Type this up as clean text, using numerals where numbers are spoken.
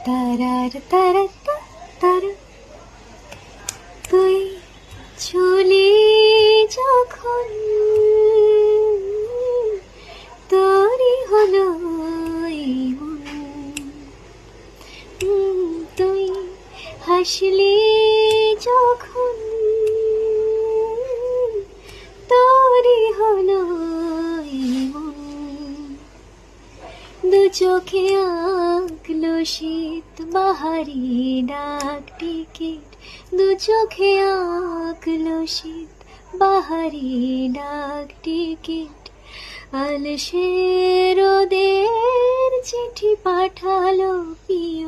তারার তারা তারা তুই চলে যখন তোরই হলো এই মন। তুই হাসলি যখন তোরই হলো এই মন। দু চোখে আঁকলো শীত বাহারি ডাক টিকিট, দু চোখে আঁকলো শীত বাহারি ডাক টিকিট। আলসে রোদের চিঠি পাঠালো পিয়া।